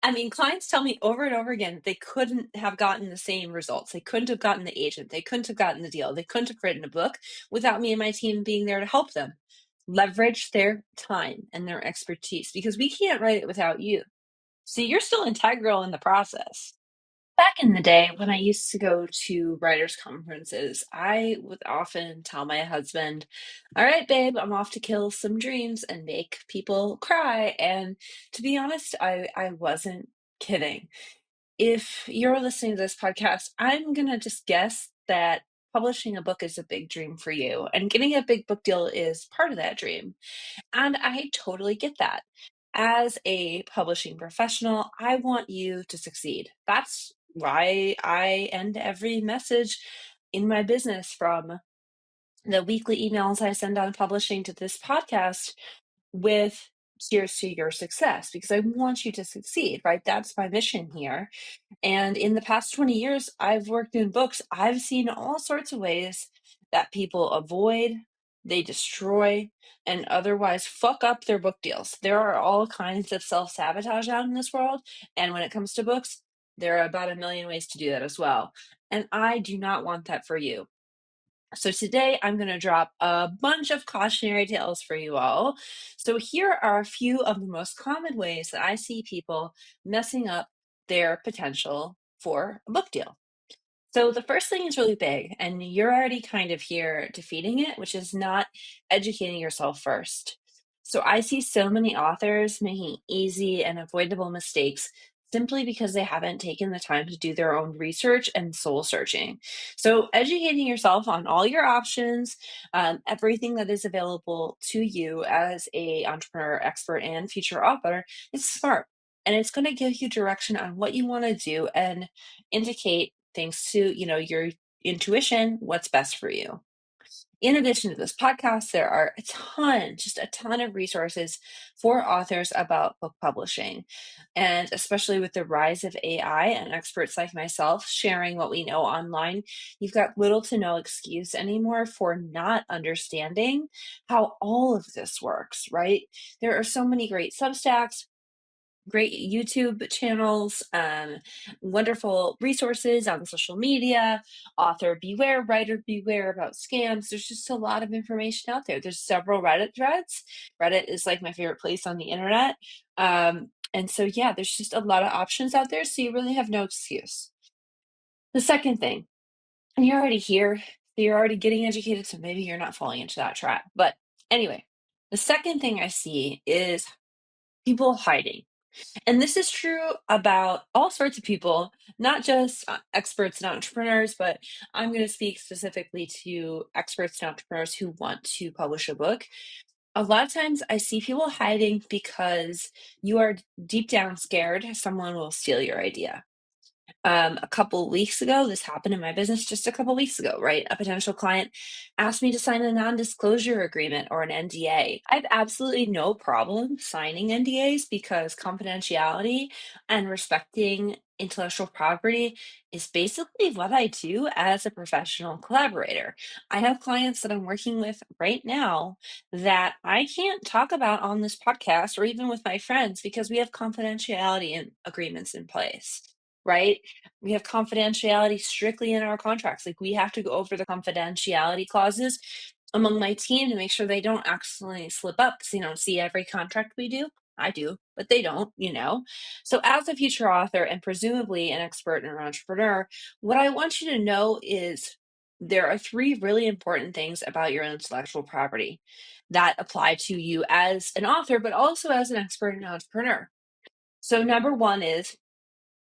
I mean, clients tell me over and over again they couldn't have gotten the same results. They couldn't have gotten the agent. They couldn't have gotten the deal. They couldn't have written a book without me and my team being there to help them leverage their time and their expertise because we can't write it without you. So you're still integral in the process. Back in the day, when I used to go to writers' conferences, I would often tell my husband, all right, babe, I'm off to kill some dreams and make people cry. And to be honest, I wasn't kidding. If you're listening to this podcast, I'm going to just guess that publishing a book is a big dream for you, and getting a big book deal is part of that dream. And I totally get that. As a publishing professional, I want you to succeed. That's why I end every message in my business, from the weekly emails I send on publishing to this podcast, with cheers to your success, because I want you to succeed, right? That's my mission here. And in the past 20 years, I've worked in books. I've seen all sorts of ways that people avoid, they destroy, and otherwise fuck up their book deals. There are all kinds of self sabotage out in this world. And when it comes to books, there are about a million ways to do that as well. And I do not want that for you. So today I'm going to drop a bunch of cautionary tales for you all. So here are a few of the most common ways that I see people messing up their potential for a book deal. So the first thing is really big, and you're already kind of here defeating it, which is not educating yourself first. So I see so many authors making easy and avoidable mistakes simply because they haven't taken the time to do their own research and soul searching. So educating yourself on all your options, everything that is available to you as a entrepreneur, expert, and future author is smart. And it's going to give you direction on what you want to do and indicate, thanks to your intuition, what's best for you. In addition to this podcast, there are just a ton of resources for authors about book publishing. And especially with the rise of AI and experts like myself sharing what we know online, you've got little to no excuse anymore for not understanding how all of this works, right? There are so many great Substacks, great YouTube channels, wonderful resources on social media, author beware, writer beware about scams. There's just a lot of information out there. There's several Reddit threads. Reddit is like my favorite place on the internet. And so, yeah, there's just a lot of options out there. So you really have no excuse. The second thing, and you're already here, so you're already getting educated. So maybe you're not falling into that trap. But anyway, the second thing I see is people hiding. And this is true about all sorts of people, not just experts and entrepreneurs, but I'm going to speak specifically to experts and entrepreneurs who want to publish a book. A lot of times I see people hiding because you are deep down scared someone will steal your idea. A couple weeks ago, this happened in my business just a couple weeks ago, right? A potential client asked me to sign a non-disclosure agreement, or an NDA. I have absolutely no problem signing NDAs because confidentiality and respecting intellectual property is basically what I do as a professional collaborator. I have clients that I'm working with right now that I can't talk about on this podcast or even with my friends because we have confidentiality and agreements in place, right? We have confidentiality strictly in our contracts. Like, we have to go over the confidentiality clauses among my team to make sure they don't accidentally slip up, because they don't see every contract we do. I do, but they don't. So as a future author and presumably an expert and an entrepreneur, what I want you to know is there are three really important things about your intellectual property that apply to you as an author, but also as an expert and entrepreneur. So number one is,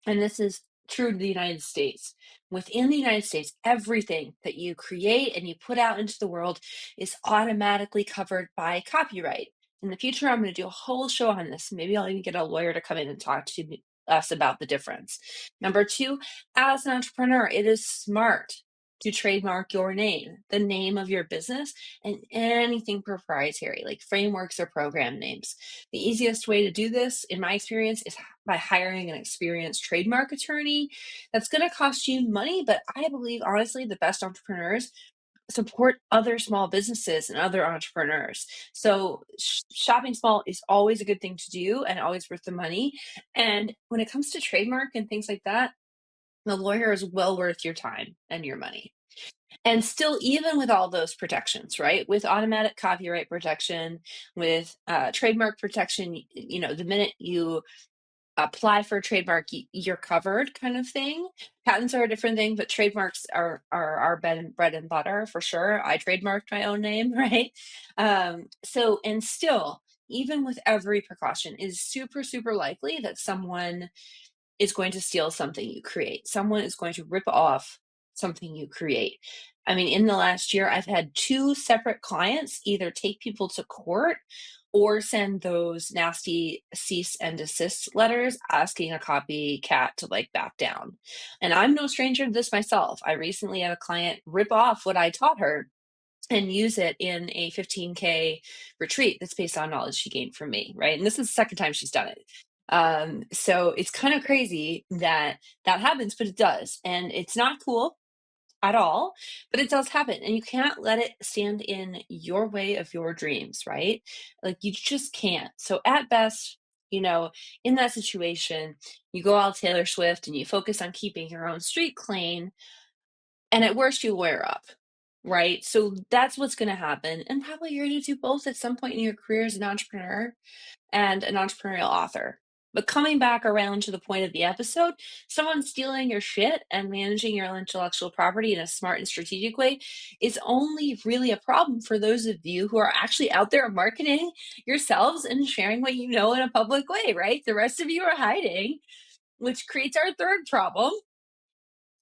and this is true to the United States, within the United States, everything that you create and you put out into the world is automatically covered by copyright. In the future, I'm going to do a whole show on this. Maybe I'll even get a lawyer to come in and talk to us about the difference. Number two, as an entrepreneur, it is smart to trademark your name, the name of your business, and anything proprietary, like frameworks or program names. The easiest way to do this, in my experience, is by hiring an experienced trademark attorney. That's going to cost you money, but I believe, honestly, the best entrepreneurs support other small businesses and other entrepreneurs. So shopping small is always a good thing to do and always worth the money. And when it comes to trademark and things like that, the lawyer is well worth your time and your money. And still, even with all those protections, right? With automatic copyright protection, with trademark protection, the minute you apply for a trademark, you're covered, kind of thing. Patents are a different thing, but trademarks are our bread and butter for sure. I trademarked my own name, right? So, and still, even with every precaution, it is super, super likely that someone is going to steal something you create. Someone is going to rip off something you create. I mean, in the last year, I've had 2 separate clients either take people to court or send those nasty cease and desist letters asking a copycat to like back down. And I'm no stranger to this myself. I recently had a client rip off what I taught her and use it in a 15K retreat that's based on knowledge she gained from me, right? And this is the second time she's done it. So it's kind of crazy that that happens, but it does. And it's not cool at all, but it does happen. And you can't let it stand in your way of your dreams, right? Like you just can't. So at best, in that situation, you go all Taylor Swift and you focus on keeping your own street clean, and at worst you wear up, right? So that's what's going to happen, and probably you're going to do both at some point in your career as an entrepreneur and an entrepreneurial author. But coming back around to the point of the episode, someone stealing your shit and managing your intellectual property in a smart and strategic way is only really a problem for those of you who are actually out there marketing yourselves and sharing what you know in a public way, right? The rest of you are hiding, which creates our third problem.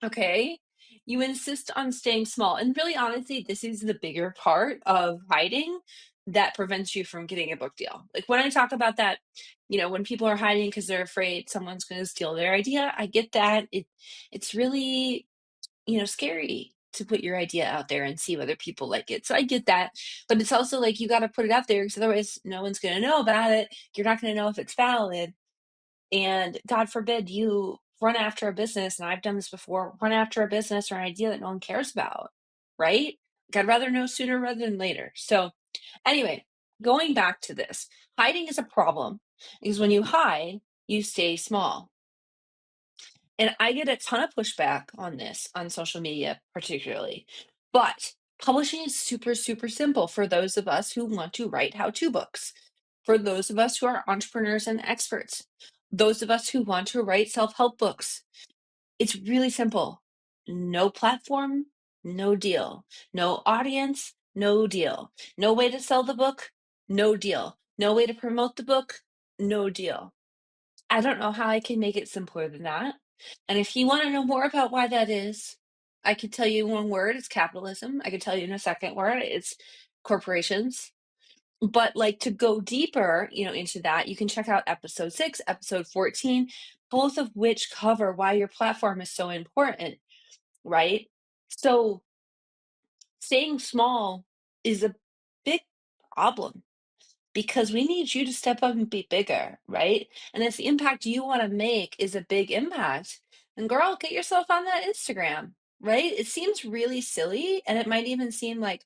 Okay. You insist on staying small. And really, honestly, this is the bigger part of hiding that prevents you from getting a book deal. Like when I talk about that, when people are hiding because they're afraid someone's going to steal their idea, I get that. It's really, scary to put your idea out there and see whether people like it. So I get that. But it's also like you got to put it out there because otherwise no one's going to know about it. You're not going to know if it's valid. And God forbid you run after a business, and I've done this before, run after a business or an idea that no one cares about, right? I'd rather know sooner rather than later. So, anyway, going back to this, hiding is a problem because when you hide, you stay small. And I get a ton of pushback on this on social media, particularly. But publishing is super, super simple for those of us who want to write how to books, for those of us who are entrepreneurs and experts, those of us who want to write self help books. It's really simple. No platform, no deal. No audience, no deal. No way to sell the book, no deal. No way to promote the book, no deal. I don't know how I can make it simpler than that. And if you want to know more about why that is, I could tell you one word, it's capitalism. I could tell you in a second word, it's corporations. But like to go deeper, into that, you can check out episode 6, episode 14, both of which cover why your platform is so important, right? So staying small is a big problem because we need you to step up and be bigger, right? And if the impact you want to make is a big impact, then girl, get yourself on that Instagram, right? It seems really silly, and it might even seem like,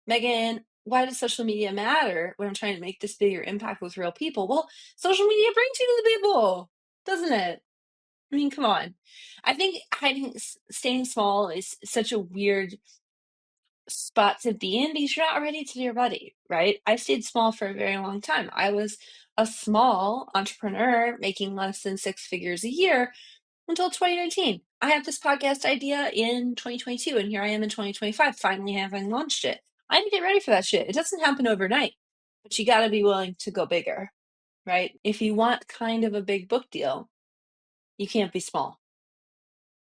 Meghan, why does social media matter when I'm trying to make this bigger impact with real people? Well, social media brings you to the people, doesn't it? I mean, come on. I think staying small is such a weird spot to be in because you're not ready till you're ready, right? I stayed small for a very long time. I was a small entrepreneur making less than 6 figures a year until 2019. I had this podcast idea in 2022, and here I am in 2025, finally having launched it. I had to get ready for that shit. It doesn't happen overnight, but you got to be willing to go bigger, right? If you want kind of a big book deal, you can't be small.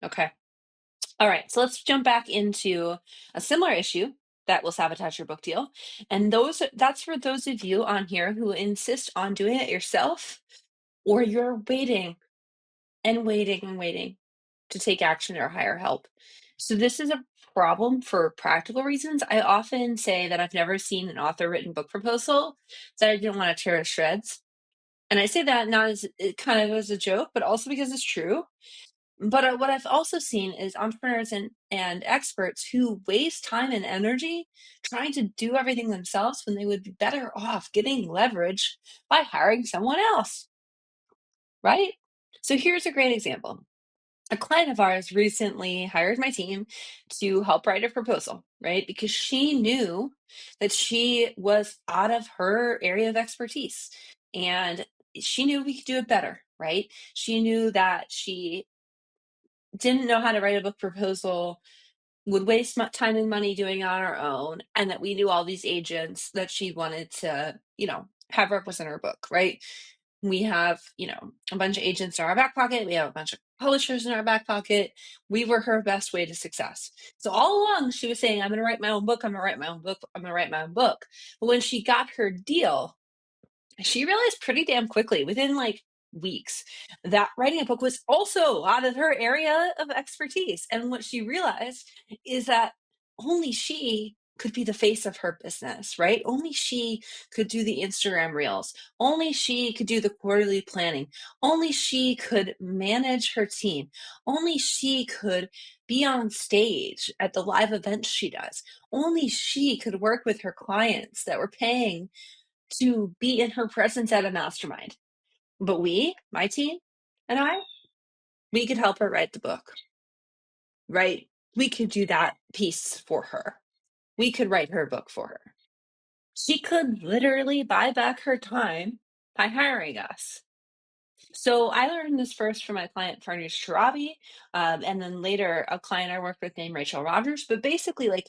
Okay. All right, so let's jump back into a similar issue that will sabotage your book deal. And that's for those of you on here who insist on doing it yourself, or you're waiting and waiting and waiting to take action or hire help. So this is a problem for practical reasons. I often say that I've never seen an author written book proposal that I didn't want to tear to shreds. And I say that not as kind of as a joke, but also because it's true. But what I've also seen is entrepreneurs and experts who waste time and energy trying to do everything themselves when they would be better off getting leverage by hiring someone else, right? So here's a great example. A client of ours recently hired my team to help write a proposal, right? Because she knew that she was out of her area of expertise and she knew we could do it better, right? She knew that she didn't know how to write a book proposal, would waste time and money doing it on her own, and that we knew all these agents that she wanted to, have represent her book, right? We have, a bunch of agents in our back pocket. We have a bunch of publishers in our back pocket. We were her best way to success. So all along, she was saying, I'm going to write my own book. I'm going to write my own book. I'm going to write my own book. But when she got her deal, she realized pretty damn quickly, within like weeks, that writing a book was also out of her area of expertise. And what she realized is that only she could be the face of her business, right? Only she could do the Instagram reels. Only she could do the quarterly planning. Only she could manage her team. Only she could be on stage at the live events she does. Only she could work with her clients that were paying to be in her presence at a mastermind. But we, my team, and we could help her write the book, right? We could do that piece for her. We could write her book for her. She could literally buy back her time by hiring us. So I learned this first from my client Farnoosh Sharabi, and then later a client I worked with named Rachel Rogers. But basically, like,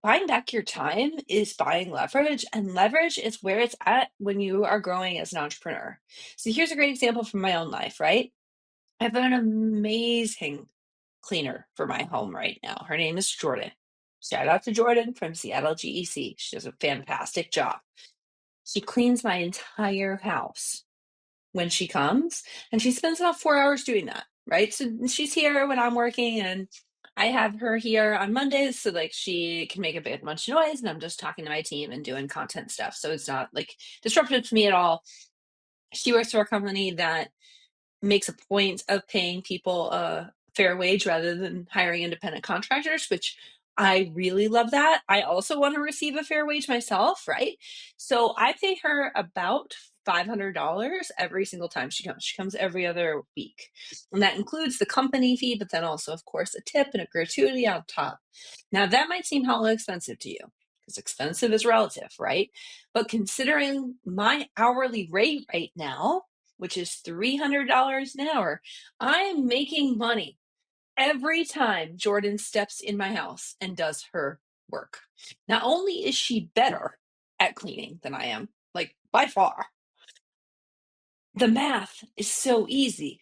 buying back your time is buying leverage, and leverage is where it's at when you are growing as an entrepreneur. So here's a great example from my own life, right? I have an amazing cleaner for my home right now. Her name is Jordan. Shout out to Jordan from Seattle GEC. She does a fantastic job. She cleans my entire house when she comes, and she spends about 4 hours doing that, right? So she's here when I'm working, and I have her here on Mondays so like she can make a bit much noise, and I'm just talking to my team and doing content stuff, so it's not like disruptive to me at all. She works for a company that makes a point of paying people a fair wage rather than hiring independent contractors, which I really love that. I also want to receive a fair wage myself, right? So I pay her about $500 every single time she comes. She comes every other week. And that includes the company fee, but then also, of course, a tip and a gratuity on top. Now, that might seem hella expensive to you because expensive is relative, right? But considering my hourly rate right now, which is $300 an hour, I'm making money every time Jordan steps in my house and does her work. Not only is she better at cleaning than I am, like by far, the math is so easy.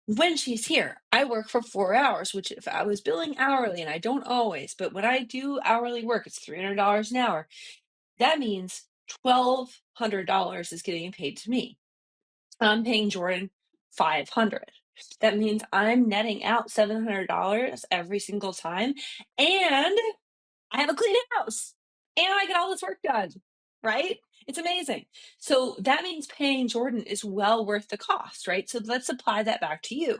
When she's here, I work for 4 hours, which if I was billing hourly, and I don't always, but when I do hourly work, it's $300 an hour. That means $1,200 is getting paid to me. I'm paying Jordan 500. That means I'm netting out $700 every single time, and I have a clean house, and I get all this work done, right? It's amazing. So that means paying Jordan is well worth the cost, right? So let's apply that back to you.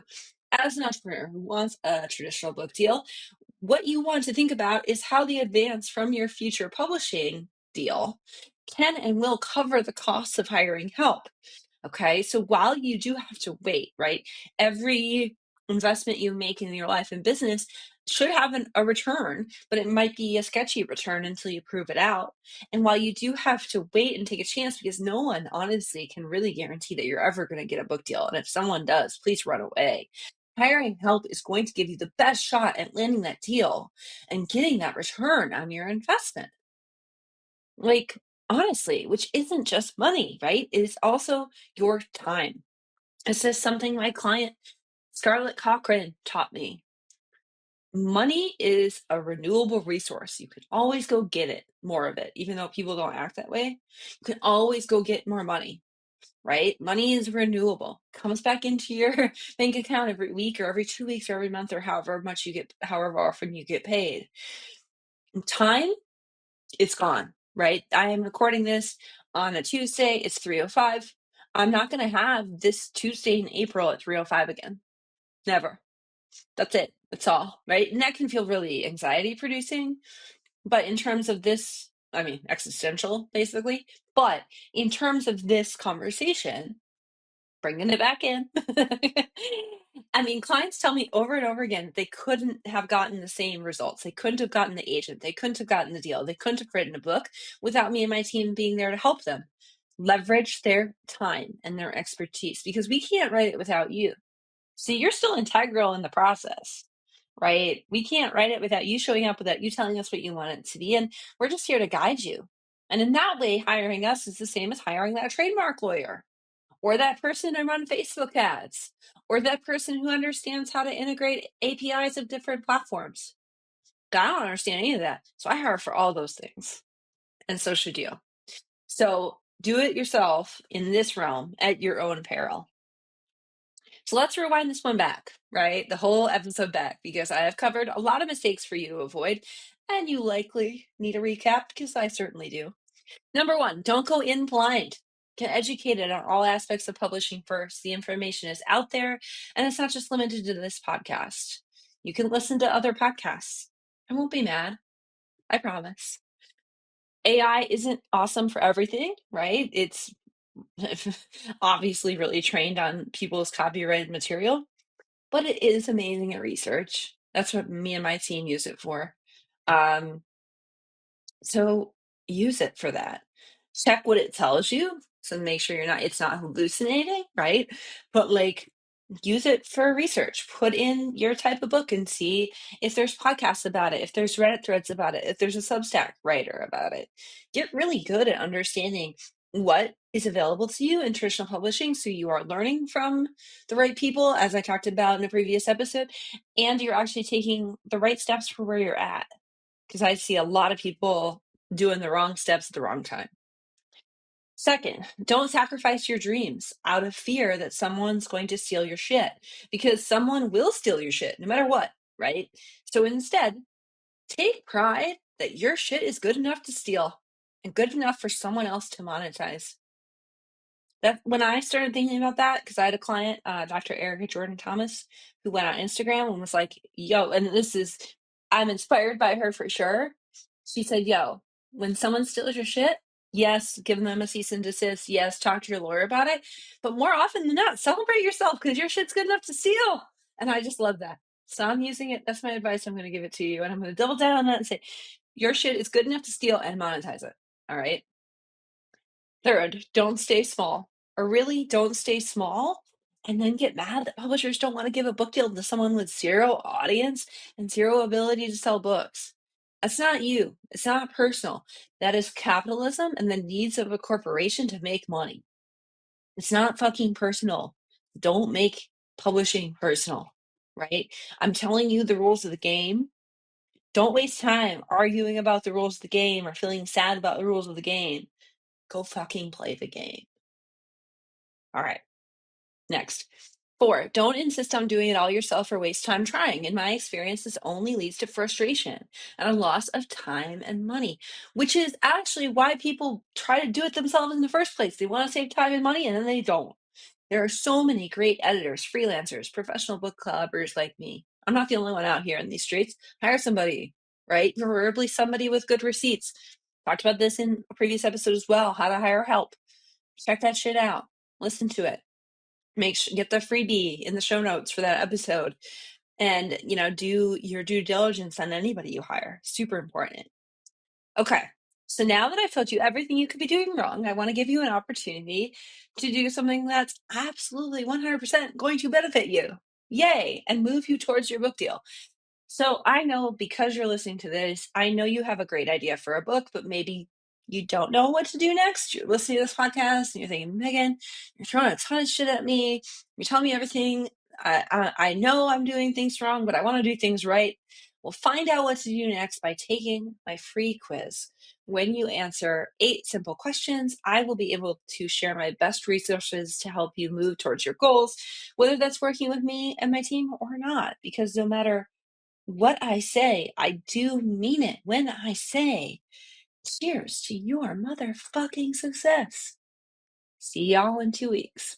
As an entrepreneur who wants a traditional book deal, what you want to think about is how the advance from your future publishing deal can and will cover the costs of hiring help. Okay. So while you do have to wait, right? Every investment you make in your life and business should have a return, but it might be a sketchy return until you prove it out. And while you do have to wait and take a chance, because no one honestly can really guarantee that you're ever going to get a book deal. And if someone does, please run away. Hiring help is going to give you the best shot at landing that deal and getting that return on your investment. Like, honestly, which isn't just money, right? It is also your time. This is something my client Scarlett Cochran taught me. Money is a renewable resource. You can always go get it, more of it, even though people don't act that way. You can always go get more money, right? Money is renewable. Comes back into your bank account every week or every 2 weeks or every month or however much you get, however often you get paid. Time, it's gone, right? I am recording this on a Tuesday. It's 3:05. I'm not going to have this Tuesday in April at 3:05 again. Never. That's it. That's all, right? And that can feel really anxiety producing. But in terms of this, I mean, existential, basically. But in terms of this conversation, bringing it back in. I mean, clients tell me over and over again they couldn't have gotten the same results. They couldn't have gotten the agent. They couldn't have gotten the deal. They couldn't have written a book without me and my team being there to help them leverage their time and their expertise because we can't write it without you. See, you're still integral in the process, right? We can't write it without you showing up, without you telling us what you want it to be. And we're just here to guide you. And in that way, hiring us is the same as hiring that trademark lawyer or that person to run Facebook ads or that person who understands how to integrate APIs of different platforms. I don't understand any of that. So I hire for all those things. And so should you. So do it yourself in this realm at your own peril. So let's rewind this one back, right? The whole episode back, because I have covered a lot of mistakes for you to avoid, and you likely need a recap because I certainly do. Number one, don't go in blind. Get educated on all aspects of publishing first. The information is out there, and it's not just limited to this podcast. You can listen to other podcasts. I won't be mad. I promise. AI isn't awesome for everything, right? It's obviously really trained on people's copyrighted material, but it is amazing at research. That's what me and my team use it for. Um, so use it for that. Check what it tells you. So make sure it's not hallucinating, right? But like use it for research. Put in your type of book and see if there's podcasts about it, if there's Reddit threads about it, if there's a Substack writer about it. Get really good at understanding what is available to you in traditional publishing so you are learning from the right people, as I talked about in a previous episode, and you're actually taking the right steps for where you're at. Because I see a lot of people doing the wrong steps at the wrong time. Second, don't sacrifice your dreams out of fear that someone's going to steal your shit, because someone will steal your shit no matter what, right? So instead, take pride that your shit is good enough to steal and good enough for someone else to monetize. That when I started thinking about that, because I had a client, Dr. Erica Jordan Thomas, who went on Instagram and was like, yo, and I'm inspired by her for sure. She said, yo, when someone steals your shit, yes, give them a cease and desist. Yes, talk to your lawyer about it. But more often than not, celebrate yourself because your shit's good enough to steal. And I just love that. So I'm using it. That's my advice. I'm going to give it to you. And I'm going to double down on that and say, your shit is good enough to steal and monetize it. All right. Third, don't stay small, or really don't stay small and then get mad that publishers don't want to give a book deal to someone with zero audience and zero ability to sell books. That's not you. It's not personal. That is capitalism and the needs of a corporation to make money. It's not fucking personal. Don't make publishing personal, right? I'm telling you the rules of the game. Don't waste time arguing about the rules of the game or feeling sad about the rules of the game. Go fucking play the game. All right. Next. 4, don't insist on doing it all yourself or waste time trying. In my experience, this only leads to frustration and a loss of time and money, which is actually why people try to do it themselves in the first place. They want to save time and money and then they don't. There are so many great editors, freelancers, professional book clubbers like me. I'm not the only one out here in these streets. Hire somebody, right? Preferably somebody with good receipts. Talked about this in a previous episode as well, how to hire help. Check that shit out. Listen to it. Get the freebie in the show notes for that episode, and do your due diligence on anybody you hire. Super important. Okay, so now that I've told you everything you could be doing wrong, I want to give you an opportunity to do something that's absolutely 100% going to benefit you. Yay, and move you towards your book deal. So I know, because you're listening to this, I know you have a great idea for a book, but maybe you don't know what to do next. You're listening to this podcast and you're thinking, Megan, you're throwing a ton of shit at me. You're telling me everything. I know I'm doing things wrong, but I want to do things right. Well, find out what to do next by taking my free quiz. When you answer 8 simple questions, I will be able to share my best resources to help you move towards your goals, whether that's working with me and my team or not, because no matter what I say, I do mean it when I say, cheers to your motherfucking success. See y'all in 2 weeks.